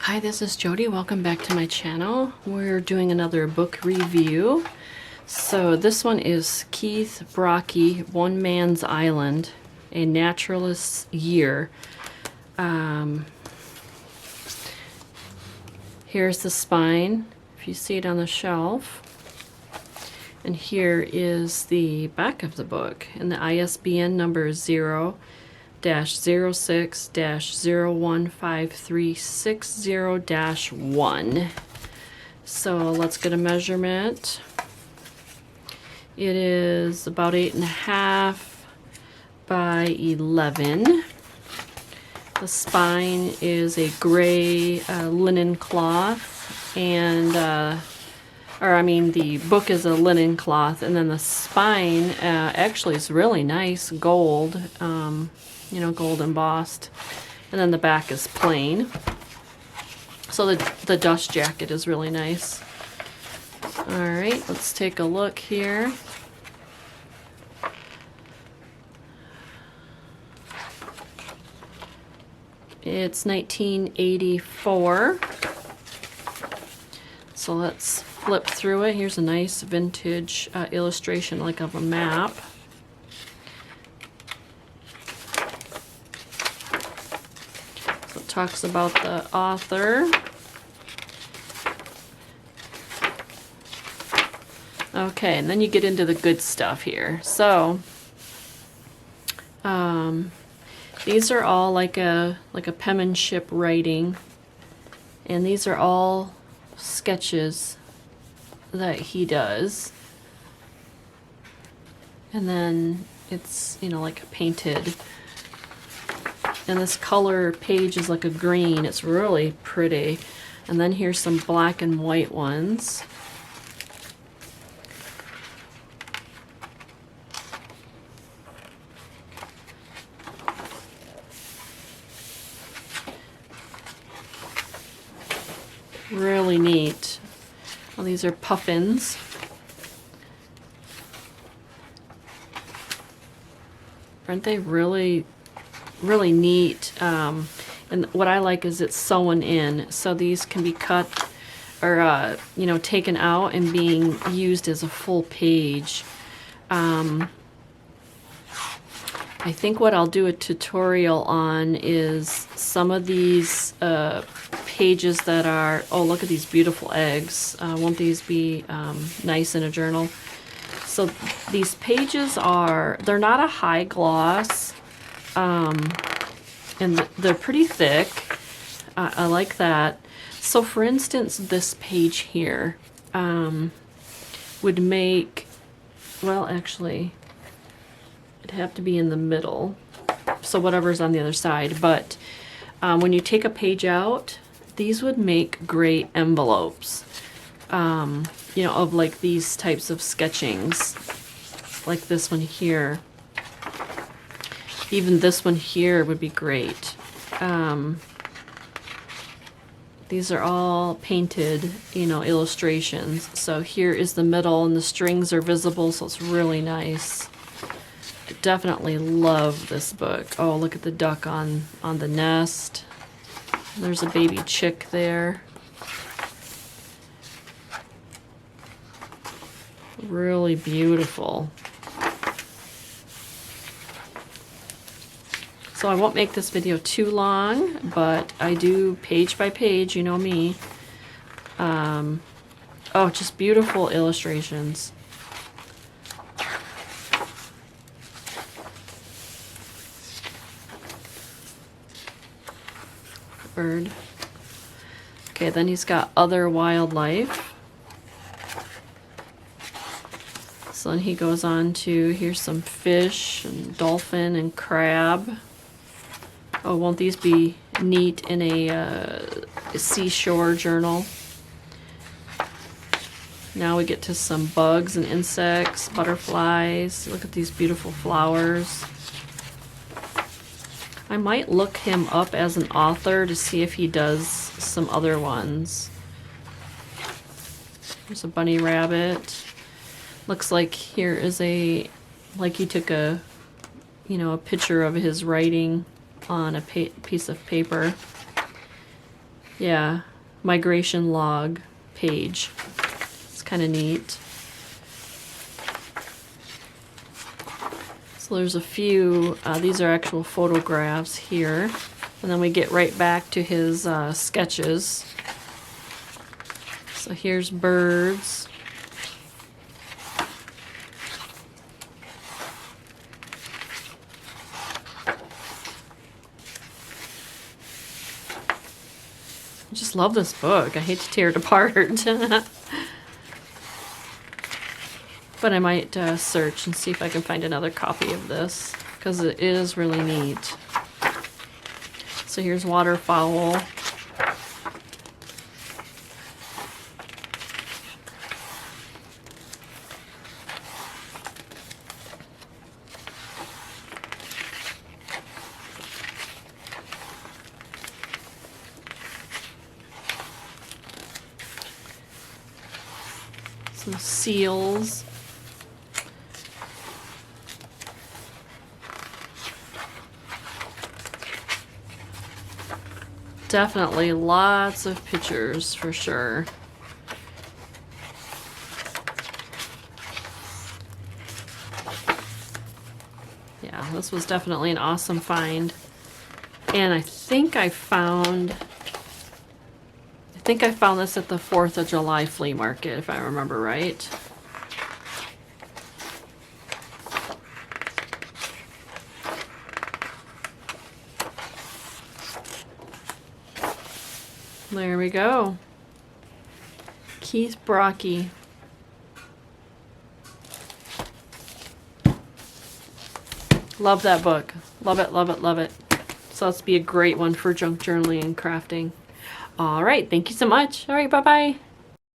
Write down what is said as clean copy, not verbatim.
Hi, this is Jody. Welcome back to my channel. We're doing another book review. So this one is Keith Brockie, One Man's Island, A Naturalist's Year. Here's the spine, if you see it on the shelf. And here is the back of the book, and the ISBN number is 0-06-015360-1. So let's get a measurement. It is about 8.5 by 11. The spine is a gray linen cloth, and the book is a linen cloth, and then the spine actually is really nice gold, gold embossed, and then the back is plain. So the dust jacket is really nice. All right, let's take a look here. It's 1984. So let's flip through it. Here's a nice vintage illustration, like of a map. So it talks about the author. Okay, and then you get into the good stuff here. So these are all like a penmanship writing, and these are all sketches that he does, and then it's like painted, and this color page is like a green. It's really pretty. And then here's some black and white ones. Really neat. Well, these are puffins. Aren't they really, really neat? And what I like is it's sewn in, so these can be cut or taken out and being used as a full page. I think what I'll do a tutorial on is some of these pages that are, oh, look at these beautiful eggs. Won't these be nice in a journal? So these pages they're not a high gloss, and they're pretty thick. I like that. So for instance, this page here would make, well, actually, it'd have to be in the middle, so whatever's on the other side. But when you take a page out, these would make great envelopes, of like these types of sketchings, like this one here. Even this one here would be great. These are all painted, illustrations. So here is the middle, and the strings are visible, so it's really nice. I definitely love this book. Oh, look at the duck on the nest. There's a baby chick there. Really beautiful. So I won't make this video too long, but I do page by page, you know me. Oh, just beautiful illustrations. Bird. Okay, then he's got other wildlife. So then he goes on to, here's some fish and dolphin and crab. Oh, won't these be neat in a seashore journal? Now we get to some bugs and insects, butterflies. Look at these beautiful flowers. I might look him up as an author to see if he does some other ones. There's a bunny rabbit. Looks like here is like he took a picture of his writing on a piece of paper. Yeah, migration log page. It's kind of neat. So there's a few, these are actual photographs here. And then we get right back to his sketches. So here's birds. I just love this book. I hate to tear it apart. But I might search and see if I can find another copy of this, because it is really neat. So here's waterfowl. Some seals. Definitely lots of pictures for sure. Yeah, this was definitely an awesome find. And I think I found this at the 4th of July flea market, if I remember right. There we go. Keith Brocky. Love that book. Love it, love it, love it. So that's be a great one for junk journaling and crafting. All right, thank you so much. All right, bye-bye.